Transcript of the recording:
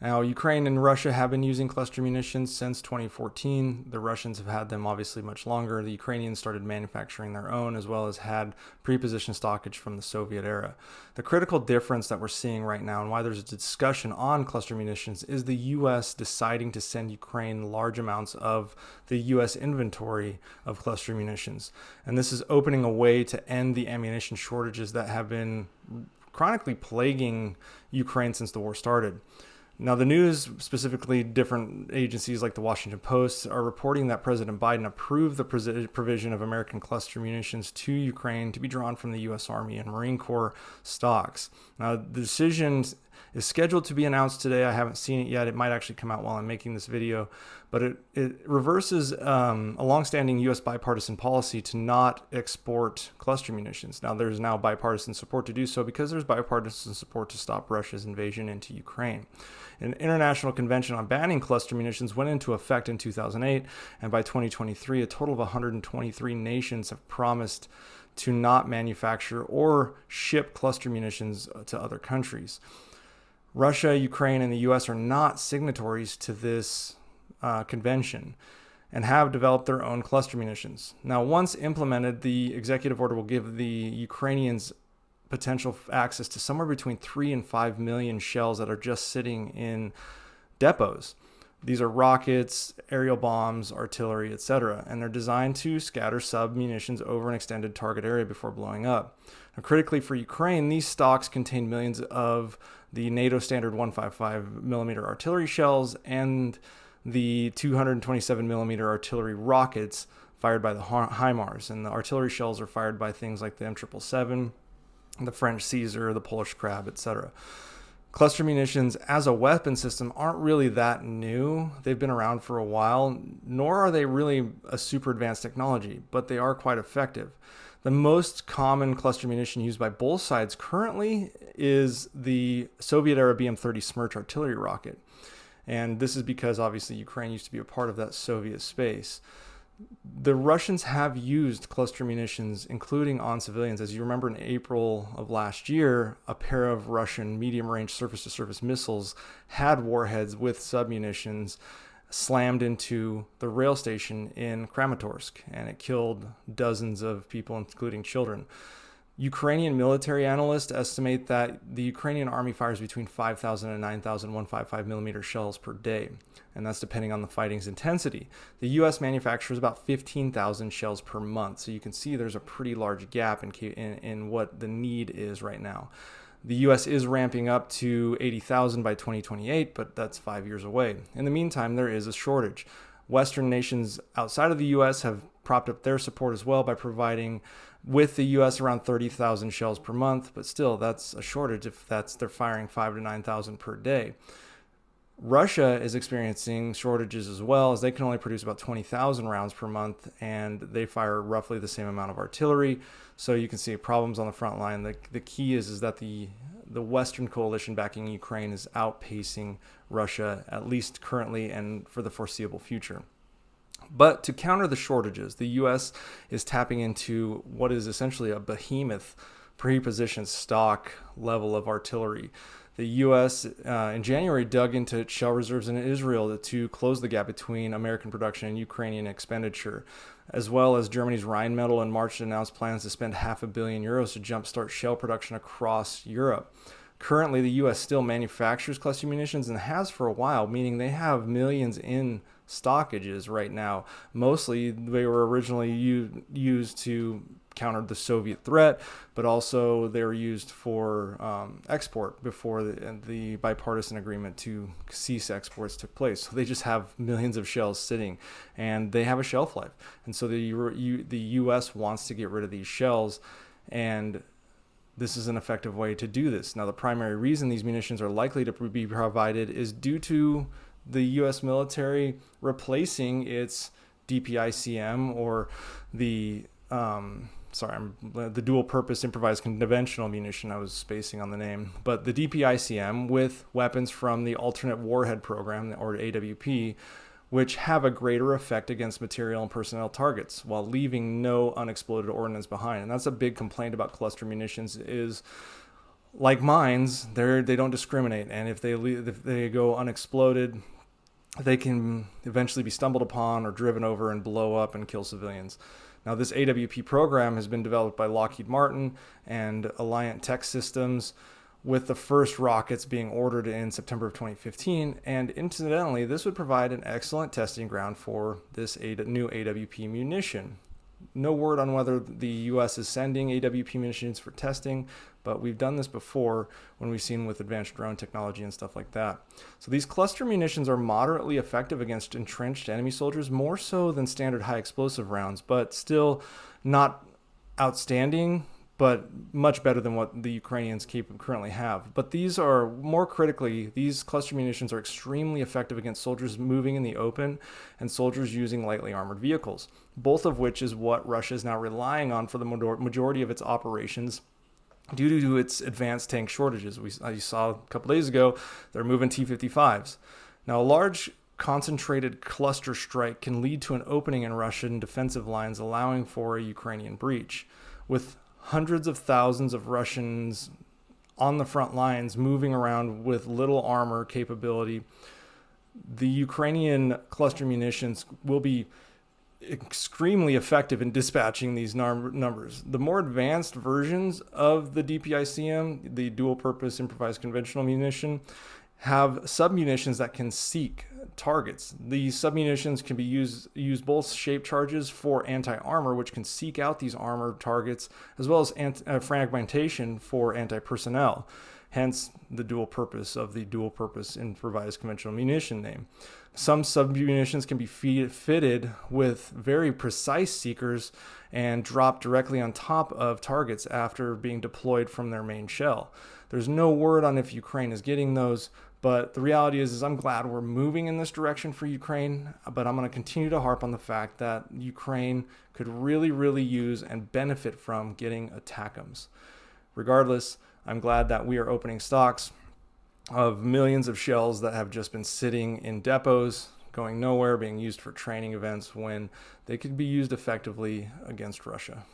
Now, Ukraine and Russia have been using cluster munitions since 2014. The Russians have had them obviously much longer. The Ukrainians started manufacturing their own, as well as had pre-positioned stockage from the Soviet era. The critical difference that we're seeing right now and why there's a discussion on cluster munitions is the U.S. deciding to send Ukraine large amounts of the U.S. inventory of cluster munitions. And this is opening a way to end the ammunition shortages that have been chronically plaguing Ukraine since the war started. Now, the news, specifically different agencies like the Washington Post, are reporting that President Biden approved the provision of American cluster munitions to Ukraine to be drawn from the U.S. Army and Marine Corps stocks. Now, the decision is scheduled to be announced today. I haven't seen it yet. It might actually come out while I'm making this video, but it reverses a longstanding U.S. bipartisan policy to not export cluster munitions. Now, there's now bipartisan support to do so because there's bipartisan support to stop Russia's invasion into Ukraine. An international convention on banning cluster munitions went into effect in 2008, and by 2023, a total of 123 nations have promised to not manufacture or ship cluster munitions to other countries. Russia, Ukraine, and the U.S. are not signatories to this convention and have developed their own cluster munitions. Now, once implemented, the executive order will give the Ukrainians potential access to somewhere between 3 and 5 million shells that are just sitting in depots. These are rockets, aerial bombs, artillery, etc., and they're designed to scatter sub-munitions over an extended target area before blowing up. Now, critically for Ukraine, these stocks contain millions of the NATO standard 155 millimeter artillery shells and the 227 millimeter artillery rockets fired by the HIMARS. And the artillery shells are fired by things like the M777, the French Caesar, the Polish Crab, etc. Cluster munitions as a weapon system aren't really that new. They've been around for a while, nor are they really a super advanced technology, but they are quite effective. The most common cluster munition used by both sides currently is the Soviet-era BM-30 Smerch artillery rocket. And this is because obviously Ukraine used to be a part of that Soviet space. The Russians have used cluster munitions, including on civilians. As you remember, in April of last year, a pair of Russian medium-range surface-to-surface missiles had warheads with submunitions slammed into the rail station in Kramatorsk, and it killed dozens of people, including children. Ukrainian military analysts estimate that the Ukrainian army fires between 5,000 and 9,000 155 millimeter shells per day, and that's depending on the fighting's intensity. The U.S. manufactures about 15,000 shells per month, so you can see there's a pretty large gap in what the need is right now. The U.S. is ramping up to 80,000 by 2028, but that's 5 years away. In the meantime, there is a shortage. Western nations outside of the U.S. have propped up their support as well by providing with the U.S. around 30,000 shells per month, but still that's a shortage if they're firing 5,000 to 9,000 per day. Russia is experiencing shortages as well, as they can only produce about 20,000 rounds per month, and they fire roughly the same amount of artillery. So you can see problems on the front line. The key is that the Western coalition backing Ukraine is outpacing Russia, at least currently and for the foreseeable future. But to counter the shortages, the U.S. is tapping into what is essentially a behemoth pre-positioned stock level of artillery. The U.S. In January dug into its shell reserves in Israel to close the gap between American production and Ukrainian expenditure, as well as Germany's Rheinmetall in March announced plans to spend €500 million to jumpstart shell production across Europe. Currently, the U.S. still manufactures cluster munitions and has for a while, meaning they have millions in stockages right now. Mostly, they were originally used to counter the Soviet threat, but also they were used for export before the bipartisan agreement to cease exports took place. So they just have millions of shells sitting, and they have a shelf life. And so the U.S. wants to get rid of these shells, and this is an effective way to do this. Now, the primary reason these munitions are likely to be provided is due to the U.S. military replacing its DPICM, or the dual-purpose improvised conventional munition. I was spacing on the name, but the DPICM with weapons from the Alternate Warhead Program, or AWP, which have a greater effect against material and personnel targets while leaving no unexploded ordnance behind. And that's a big complaint about cluster munitions, is Like mines, they don't discriminate, and if they go unexploded, they can eventually be stumbled upon or driven over and blow up and kill civilians. Now, this AWP program has been developed by Lockheed Martin and Alliant Tech Systems, with the first rockets being ordered in September of 2015. And incidentally, this would provide an excellent testing ground for this new AWP munition. No word on whether the U.S. is sending AWP munitions for testing, but we've done this before when we've seen with advanced drone technology and stuff like that. So these cluster munitions are moderately effective against entrenched enemy soldiers, more so than standard high explosive rounds, but still not outstanding, but much better than what the Ukrainians currently have. But these are, more critically, these cluster munitions are extremely effective against soldiers moving in the open and soldiers using lightly armored vehicles, both of which is what Russia is now relying on for the majority of its operations due to its advanced tank shortages. I saw a couple days ago, they're moving T-55s. Now, a large concentrated cluster strike can lead to an opening in Russian defensive lines, allowing for a Ukrainian breach. With hundreds of thousands of Russians on the front lines moving around with little armor capability, the Ukrainian cluster munitions will be extremely effective in dispatching these numbers. The more advanced versions of the DPICM, the dual purpose improvised conventional munition, have submunitions that can seek targets. These submunitions can be used both shape charges for anti-armor, which can seek out these armored targets, as well as fragmentation for anti-personnel. Hence the dual purpose of the dual purpose improvised conventional munition name. Some submunitions can be fitted with very precise seekers and drop directly on top of targets after being deployed from their main shell. There's no word on if Ukraine is getting those, but the reality is I'm glad we're moving in this direction for Ukraine, but I'm going to continue to harp on the fact that Ukraine could really, really use and benefit from getting ATACMS. Regardless, I'm glad that we are opening stocks of millions of shells that have just been sitting in depots, going nowhere, being used for training events when they could be used effectively against Russia.